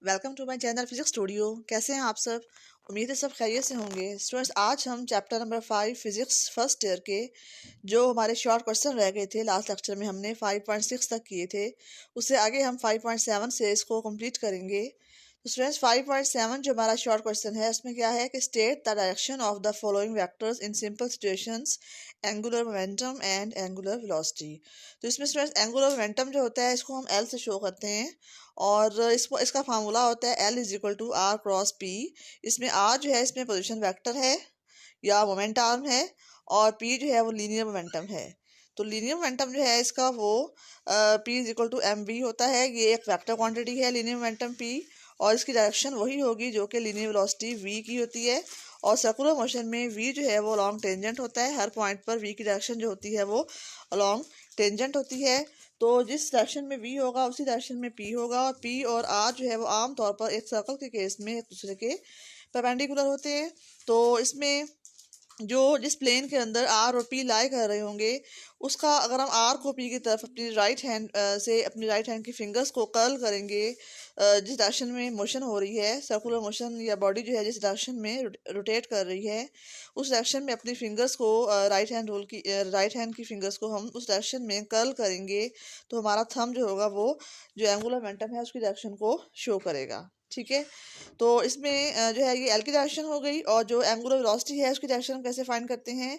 Welcome to my channel physics studio. कैसे हैं आप सब? उम्मीद है सब खैरियत से होंगे। स्टूडेंट्स, आज हम chapter number 5 physics first year के जो हमारे शॉर्ट क्वेश्चन रह गए थे, लास्ट लेक्चर में हमने 5.6 तक किए थे, उससे आगे हम 5.7 से इसको कंप्लीट करेंगे। तो स्टूडेंट्स, 5.7 जो हमारा शॉर्ट क्वेश्चन है उसमें क्या है कि state the direction of the following vectors in simple situations, angular momentum and angular velocity. तो इसमें स्टूडेंट्स एंगुलर मोमेंटम जो होता है इसको हम एल से शो करते हैं और इसका फार्मूला होता है L is equal to R cross P. इसमें आर जो है इसमें पोजीशन वेक्टर है या मोमेंट आर्म है और पी जो है वो लीनियर मोमेंटम है। तो लीनियर मोमेंटम जो है इसका वो P is equal to M V होता है। ये एक वेक्टर क्वांटिटी है लीनियर मोमेंटम पी, और इसकी डायरेक्शन वही होगी जो कि लीनियर वेलोसिटी वी की होती है। और सर्कुलर मोशन में वी जो है वो अलॉन्ग टेंजेंट होता है। हर पॉइंट पर वी की डायरेक्शन जो होती है वो अलॉन्ग टेंजेंट होती है। तो जिस डायरेक्शन में वी होगा उसी डायरेक्शन में पी होगा, और पी और आर जो है वो आमतौर पर एक सर्कल के केस में एक दूसरे के परपेंडिकुलर होते हैं। तो इसमें जो जिस प्लेन के अंदर आर और पी लाई कर रहे होंगे उसका अगर हम आर को पी की तरफ अपनी राइट हैंड से अपनी राइट हैंड की फिंगर्स को कर्ल करेंगे, जिस डायरेक्शन में मोशन हो रही है, सर्कुलर मोशन या बॉडी जो है जिस डायरेक्शन में रोटेट कर रही है उस डायरेक्शन में अपनी फिंगर्स को राइट हैंड की फिंगर्स को हम उस डायरेक्शन में कर्ल करेंगे, तो हमारा थंब जो होगा वो जो एंगुलर मोमेंटम है उसकी डायरेक्शन को शो करेगा। ठीक है, तो इसमें जो है ये एल की डायरेक्शन हो गई। और जो एंगुलर वेलोसिटी है उसकी डायरेक्शन हम कैसे फाइंड करते हैं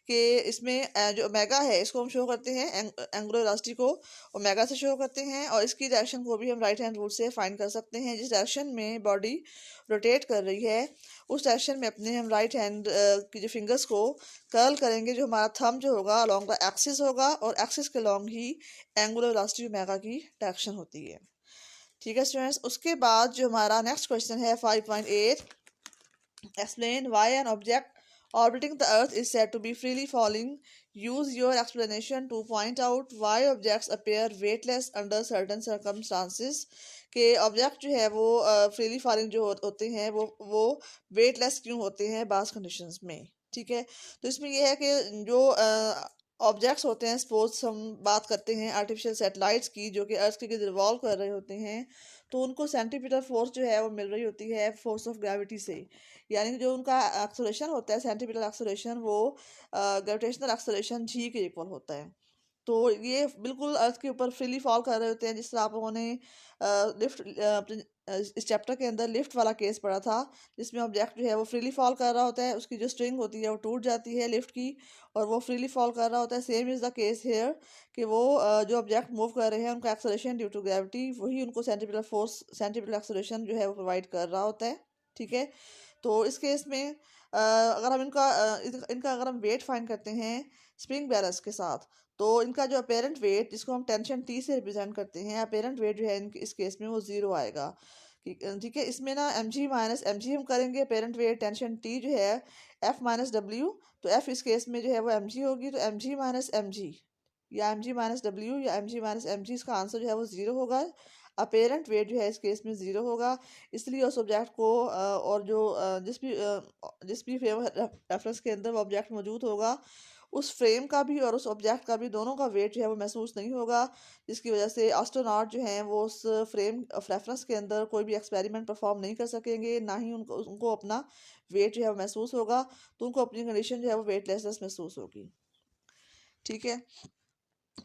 कि इसमें जो ओमेगा है इसको हम शो करते हैं, एंगुलर वेलोसिटी को ओमेगा से शो करते हैं, और इसकी डायरेक्शन को भी हम राइट हैंड रूल से फाइंड कर सकते हैं। जिस डायरेक्शन में बॉडी रोटेट कर रही है उस डायरेक्शन में अपने हम राइट हैंड की जो फिंगर्स को कर्ल करेंगे, जो हमारा थंब जो होगा अलॉन्ग द एक्सिस होगा, और एक्सिस के अलॉन्ग ही एंगुलर वेलोसिटी ओमेगा की डायरेक्शन होती है। ठीक है स्टूडेंट्स, उसके बाद जो हमारा नेक्स्ट क्वेश्चन है 5.8, explain why an object orbiting the earth is said to be freely falling. Use your explanation to point out why objects appear weightless under certain circumstances। के ऑब्जेक्ट जो है वो फ्रीली फॉलिंग जो होते हैं वो weightless क्यों होते हैं बास कंडीशंस में। ठीक है, तो इसमें यह है कि जो ऑब्जेक्ट्स होते हैं, सपोज हम बात करते हैं आर्टिफिशियल सैटेलाइट्स की जो कि अर्थ के गिर्द रिवॉल्व कर रहे होते हैं, तो उनको सेंट्रीपिटल फोर्स जो है वो मिल रही होती है फोर्स ऑफ ग्रेविटी से। यानी कि जो उनका एक्सेलरेशन होता है सेंट्रीपिटल एक्सेलरेशन वो ग्रेविटेशनल एक्सेलरेशन जी के इक्वल होता है। तो ये बिल्कुल अर्थ के ऊपर फ्रीली फॉल कर रहे होते हैं। जिस तरह आप लोगों ने इस चैप्टर के अंदर लिफ्ट वाला केस पढ़ा था, जिसमें ऑब्जेक्ट जो है वो फ्रीली फॉल कर रहा होता है, उसकी जो स्ट्रिंग होती है वो टूट जाती है लिफ्ट की और वो फ्रीली फॉल कर रहा होता है। Same is the case hair कि वो जो ऑब्जेक्ट मूव कर रहे हैं उनका एक्सेलरेशन ड्यू टू ग्रेविटी वही उनको सेंट्रीपिटल एक्सेलरेशन जो है वो प्रोवाइड कर रहा होता है। ठीक है, तो इस केस में अगर हम इनका अगर हम वेट फाइंड करते हैं स्प्रिंग बैलेंस के साथ, तो इनका जो अपेरेंट वेट जिसको हम टेंशन टी से रिप्रेजेंट करते हैं, अपेरेंट वेट जो है इस केस में वो ज़ीरो आएगा। ठीक है, इसमें ना M G minus M G हम करेंगे, अपेरेंट वेट टेंशन टी जो है एफ माइनस डब्ल्यू, तो एफ इस केस में जो है वो एम जी होगी, तो M G minus M G या एम जी माइनस डब्ल्यू या M G minus M G, इसका आंसर जो है वो ज़ीरो होगा। अपेरेंट वेट जो है इस केस में ज़ीरो होगा। इसलिए उस ऑब्जेक्ट को और जो जिस भी फ्रेम रेफरेंस के अंदर वो ऑब्जेक्ट मौजूद होगा उस फ्रेम का भी और उस ऑब्जेक्ट का भी दोनों का वेट जो है वो महसूस नहीं होगा, जिसकी वजह से एस्ट्रोनॉट जो हैं वो उस फ्रेम ऑफ रेफरेंस के अंदर कोई भी एक्सपेरिमेंट परफॉर्म नहीं कर सकेंगे, ना ही उनको उनको अपना वेट जो है वो महसूस होगा, तो उनको अपनी कंडीशन जो है वो वेटलेसनेस महसूस होगी। ठीक है,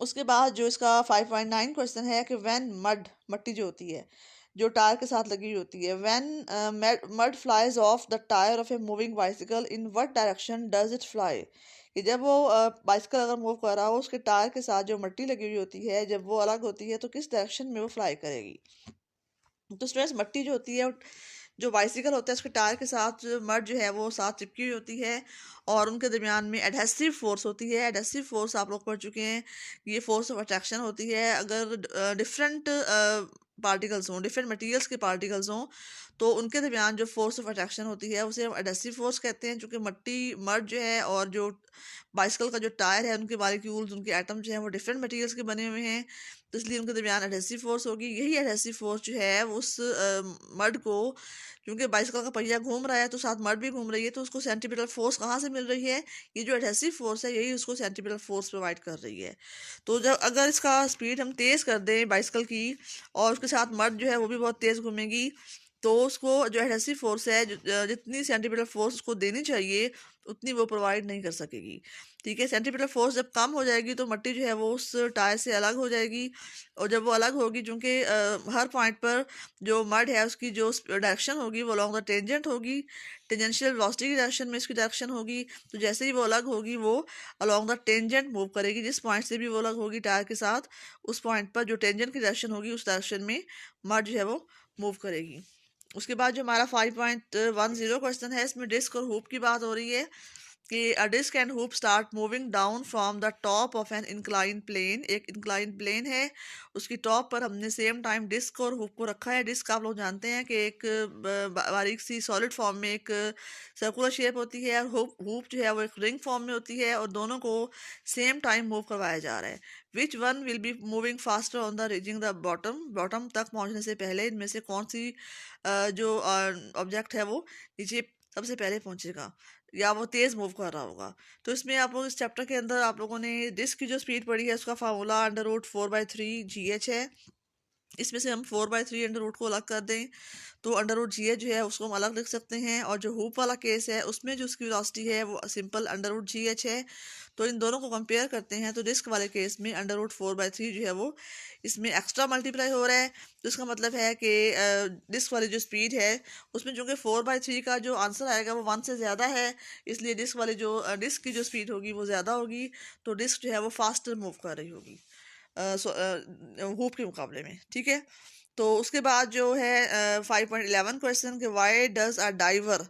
उसके बाद जो इसका 5.9 क्वेश्चन है कि व्हेन मट्टी जो होती है जो टायर के साथ लगी हुई होती है, when mud flies of the tyre of a moving bicycle in what direction does it fly. कि जब वो बाइसिकल अगर मूव कर रहा हो उसके टायर के साथ जो मट्टी लगी हुई होती है जब वो अलग होती है तो किस डायरेक्शन में वो फ्लाई करेगी। तो स्ट्रेस मट्टी जो होती है जो बाइसिकल होता है उसके टायर के साथ मड जो है वो साथ चिपकी हुई होती है और उनके दरमियान में एडहेसिव फोर्स होती है। एडहेसिव फोर्स आप लोग पढ़ चुके हैं, ये फोर्स ऑफ अट्रैक्शन होती है। अगर डिफरेंट पार्टिकल्स हों, डिफरेंट मटेरियल्स के पार्टिकल्स हों, तो उनके दरमियान जो फोर्स ऑफ अट्रैक्शन होती है उसे हम एडहेसिव फोर्स कहते हैं, क्योंकि मड जो है और जो बाइसिकल का जो टायर है उनके मॉलिक्यूल्स, उनके एटम जो हैं वो डिफरेंट मटेरियल्स के बने हुए हैं, तो इसलिए उनके दरमियान एडहेसिव फोर्स होगी। यही एडहेसिव फोर्स जो है उस मड को, क्योंकि बाइसिकल का पहिया घूम रहा है तो साथ मड भी घूम रही है, तो उसको सेंटीपिटल फोर्स कहाँ से मिल रही है? ये जो एडहेसिव फोर्स है यही उसको सेंटीपिटल फोर्स प्रोवाइड कर रही है। तो जब अगर इसका स्पीड हम तेज़ कर दें बाइसिकल की, और उसके साथ मड जो है वो भी बहुत तेज़ घूमेगी, तो उसको जो एडहेसिव फोर्स है जितनी सेंटीपिटल फोर्स उसको देनी चाहिए उतनी वो प्रोवाइड नहीं कर सकेगी। ठीक है, सेंटीपिटल फोर्स जब कम हो जाएगी तो मट्टी जो है वो उस टायर से अलग हो जाएगी, और जब वो अलग होगी, चूँकि हर पॉइंट पर जो मड है उसकी जो डायरेक्शन होगी वो अलॉन्ग द टेंजेंट होगी, टेंजेंशियल वेलोसिटी की डायरेक्शन में इसकी डायरेक्शन होगी। तो जैसे ही वो अलग होगी वो अलॉन्ग द टेंजेंट मूव करेगी, जिस पॉइंट से भी वो अलग होगी टायर के साथ, उस पॉइंट पर जो टेंजेंट की डायरेक्शन होगी उस डायरेक्शन में मड जो है वो मूव करेगी। उसके बाद जो हमारा 5.10 क्वेश्चन है, इसमें डिस्क और हुप की बात हो रही है कि a disc and hoop start moving down from the top of an incline plane. एक इंक्लाइन प्लेन है, उसकी टॉप पर हमने सेम टाइम डिस्क और हुप को रखा है। डिस्क आप लोग जानते हैं कि एक बारीक सी सॉलिड फॉर्म में एक सर्कुलर शेप होती है, और हुप जो है वो एक रिंग फॉर्म में होती है, और दोनों को सेम टाइम मूव करवाया जा रहा है। Which one will be moving faster on the reaching the bottom? Bottom तक पहुंचने से पहले इनमें से कौन सी जो ऑब्जेक्ट है वो नीचे सबसे पहले पहुंचेगा, या वो तेज़ मूव कर रहा होगा? तो इसमें आप लोग इस चैप्टर के अंदर आप लोगों ने डिस्क की जो स्पीड पढ़ी है उसका फार्मूला √4/3 GH है। इसमें से हम 4/3 अंडर रूट को अलग कर दें तो अंडर रूट जी जो है उसको हम अलग लिख सकते हैं, और जो हुप वाला केस है उसमें जो उसकी वेलोसिटी है वो सिंपल अंडर रूट GH है। तो इन दोनों को कंपेयर करते हैं तो डिस्क वाले केस में √4/3 जो है वो इसमें एक्स्ट्रा मल्टीप्लाई हो रहा है। तो इसका मतलब है कि डिस्क वाली जो स्पीड है उसमें जो कि 4/3 का जो आंसर आएगा वो 1 से ज़्यादा है, इसलिए डिस्क वाली जो डिस्क की जो स्पीड होगी वो ज़्यादा होगी, तो डिस्क जो है वो फास्टर मूव कर रही होगी हुप के मुकाबले में। ठीक है, तो उसके बाद जो है 5.11 क्वेश्चन के why does a diver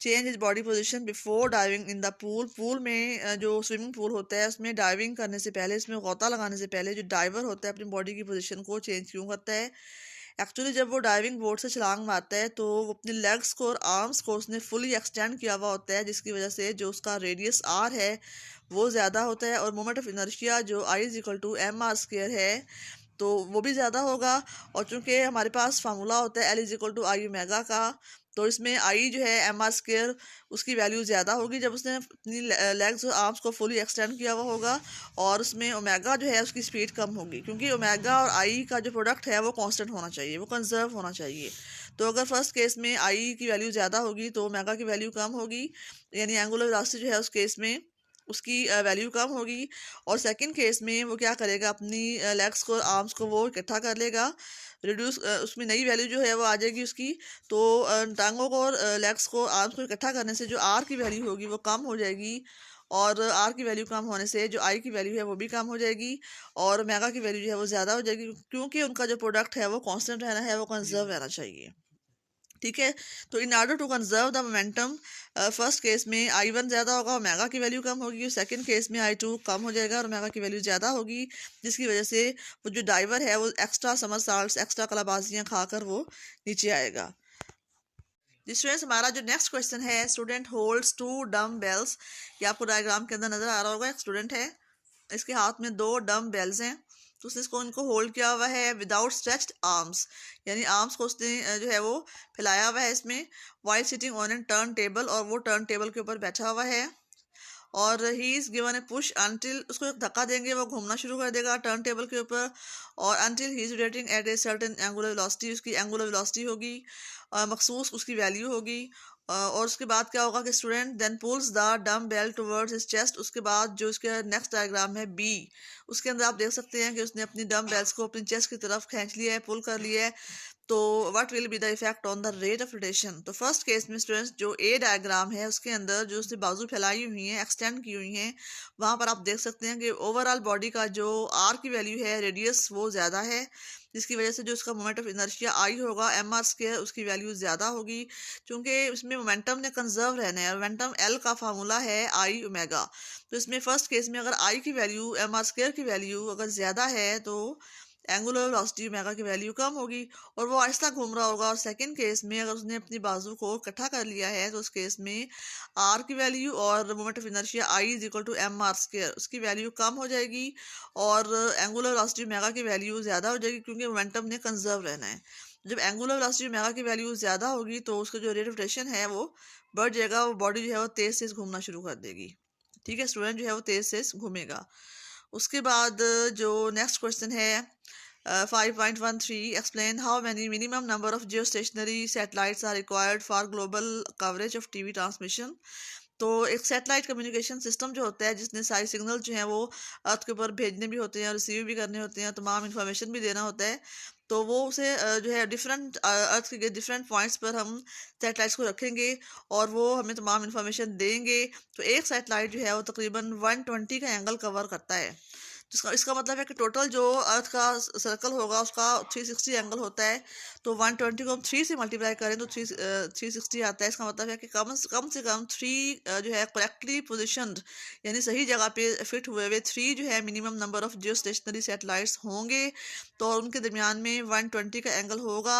change is body position before diving in the pool? Pool में जो स्विमिंग पूल होता है उसमें डाइविंग करने से पहले, इसमें गोता लगाने से पहले जो डाइवर होता है अपनी बॉडी की पोजीशन को चेंज क्यों करता है? एक्चुअली जब वो डाइविंग बोर्ड से छलांग मारता है तो वो अपने लेग्स को और आर्म्स को उसने फुली एक्सटेंड किया हुआ होता है, जिसकी वजह से जो उसका रेडियस आर है वो ज़्यादा होता है, और मोमेंट ऑफ इनर्शिया जो I = mr² है तो वो भी ज़्यादा होगा। और चूंकि हमारे पास फार्मूला होता है L = I ओमेगा का, तो इसमें आई जो है mr² उसकी वैल्यू ज़्यादा होगी जब उसने अपनी लेग्स और आर्म्स को फुली एक्सटेंड किया हुआ होगा, और उसमें ओमेगा जो है उसकी स्पीड कम होगी, क्योंकि ओमेगा और आई का जो प्रोडक्ट है वो कांस्टेंट होना चाहिए, वो कंजर्व होना चाहिए। तो अगर फर्स्ट केस में आई की वैल्यू ज़्यादा होगी तो ओमेगा की वैल्यू कम होगी, यानी एंगुलर वेलोसिटी जो है उस केस में उसकी वैल्यू कम होगी। और सेकंड केस में वो क्या करेगा, अपनी लेग्स को आर्म्स को वो इकट्ठा कर लेगा, रिड्यूस उसमें नई वैल्यू जो है वो आ जाएगी उसकी। तो टांगों को और लेग्स को आर्म्स को इकट्ठा करने से जो आर की वैल्यू होगी वो कम हो जाएगी, और आर की वैल्यू कम होने से जो आई की वैल्यू है वो भी कम हो जाएगी, और ओमेगा की वैल्यू जो है वो ज़्यादा हो जाएगी, क्योंकि उनका जो प्रोडक्ट है वो कांस्टेंट रहना है, वो कंजर्व रहना चाहिए। ठीक है, तो in order to conserve the momentum first case में I1 ज़्यादा होगा, ओमेगा की वैल्यू कम होगी, सेकंड केस में I2 कम हो जाएगा और ओमेगा की वैल्यू ज़्यादा होगी, जिसकी वजह से वो जो डाइवर है वो एक्स्ट्रा समरसॉल्ट्स, एक्स्ट्रा कलाबाजियाँ खाकर वो नीचे आएगा। स्टूडेंट्स, हमारा जो नेक्स्ट क्वेश्चन है, स्टूडेंट होल्ड्स 2 डम बेल्स। ये आपको डायग्राम के अंदर नजर आ रहा होगा, एक स्टूडेंट है, इसके हाथ में 2 डम बेल्स हैं, तो उसने इसको इनको होल्ड किया हुआ है विदाउट स्ट्रेच्ड आर्म्स, यानी आर्म्स को उसने जो है वो फैलाया हुआ है इसमें, while sitting on an turn table, और वो टर्न टेबल के ऊपर बैठा हुआ है, और he is given A push until, उसको एक धक्का देंगे वो घूमना शुरू कर देगा टर्न टेबल के ऊपर, और until he is rotating at a certain angular velocity, उसकी एंगुलर वेलोसिटी होगी, मखसूस उसकी वैल्यू होगी। और उसके बाद क्या होगा कि student then pulls the dumbbell towards his chest. उसके बाद जो इसका नेक्स्ट डायग्राम है बी, उसके अंदर आप देख सकते हैं कि उसने अपनी डम बेल्स को अपनी चेस्ट की तरफ खींच लिया है, पुल कर लिया है। तो what will be the effect on the rate of rotation? तो फर्स्ट केस में स्टूडेंट्स जो ए डायग्राम है उसके अंदर जो उसने बाजू फैलाई हुई हैं, एक्सटेंड की हुई हैं, वहाँ पर आप देख सकते हैं कि ओवरऑल बॉडी का जो आर की वैल्यू है, रेडियस, वो ज़्यादा है, जिसकी वजह से जो उसका मोमेंट ऑफ इनर्शिया आई होगा mr² उसकी वैल्यू ज़्यादा होगी, क्योंकि इसमें मोमेंटम ने कंजर्व रहना है, मोमेंटम एल का फार्मूला है I ओमेगा। तो इसमें फर्स्ट केस में अगर आई की वैल्यू mr² की वैल्यू अगर ज़्यादा है तो एंगुलर वेलोसिटी ओमेगा की वैल्यू कम होगी और वो आहिस्ता घूम रहा होगा। और सेकंड केस में अगर उसने अपनी बाजू को इकट्ठा कर लिया है तो उस केस में आर की वैल्यू और moment of inertia I is equal to M R square, उसकी वैल्यू कम हो जाएगी और एंगुलर वेलोसिटी ओमेगा की वैल्यू ज़्यादा हो जाएगी क्योंकि मोमेंटम ने कंजर्व रहना है। जब एंगुलर वेलोसिटी ओमेगा की वैल्यू ज़्यादा होगी तो उसका जो रेट ऑफ रोटेशन है वो बढ़ जाएगा, वो बॉडी जो है वो तेज़ तेज़ घूमना शुरू कर देगी। ठीक है, स्टूडेंट जो है वो तेज़ तेज़ घूमेगा। उसके बाद जो नेक्स्ट क्वेश्चन है 5.13, explain how many minimum number of geostationary satellites are required for global coverage of TV transmission. तो एक सैटेलाइट कम्युनिकेशन सिस्टम जो होता है जिसने सारे सिग्नल जो हैं वो अर्थ के ऊपर भेजने भी होते हैं, रिसीव भी करने होते हैं, तमाम इंफॉर्मेशन भी देना होता है, तो वो उसे जो है डिफरेंट अर्थ के डिफरेंट पॉइंट्स पर हम सैटेलाइट्स को रखेंगे और वो हमें तमाम इंफॉर्मेशन देंगे। तो एक सैटेलाइट जो है वो तकरीबन 120 का एंगल कवर करता है, जिसका इसका मतलब है कि टोटल जो अर्थ का सर्कल होगा उसका 360 एंगल होता है। तो 120 को हम 3 से मल्टीप्लाई करें तो 360 आता है। इसका मतलब है कि कम से कम 3 जो है करेक्टली पोजिशनड यानी सही जगह पे फिट हुए हुए 3 जो है minimum number of geostationary satellites होंगे, तो उनके दरमियान में 120 का एंगल होगा,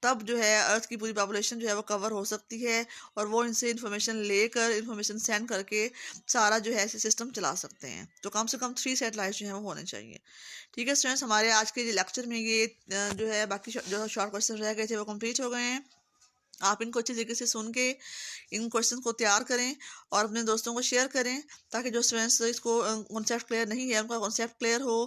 तब जो है अर्थ की पूरी पॉपुलेशन जो है वो कवर हो सकती है और वो इनसे इंफॉर्मेशन लेकर इंफॉर्मेशन सेंड करके सारा जो है सिस्टम चला सकते हैं। तो कम से कम 3 सैटेलाइट्स जो है वो होने चाहिए। ठीक है स्टूडेंट्स, हमारे आज के लेक्चर में ये जो है बाकी जो शॉर्ट क्वेश्चन रह गए थे वो कंप्लीट हो गए हैं। आप इनको अच्छी तरीके से सुन के इन क्वेश्चन को तैयार करें और अपने दोस्तों को शेयर करें ताकि जो स्टूडेंट्स इसको कॉन्सेप्ट क्लियर नहीं है उनका कॉन्सेप्ट क्लियर हो।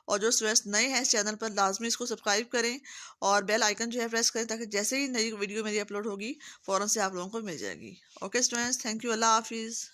और जो स्टूडेंट्स नए हैं इस चैनल पर लाजमी इसको सब्सक्राइब करें और बेल आइकन जो है प्रेस करें ताकि जैसे ही नई वीडियो मेरी अपलोड होगी फ़ौरन से आप लोगों को मिल जाएगी। ओके स्टूडेंट्स, थैंक यू, अल्लाह हाफिज़।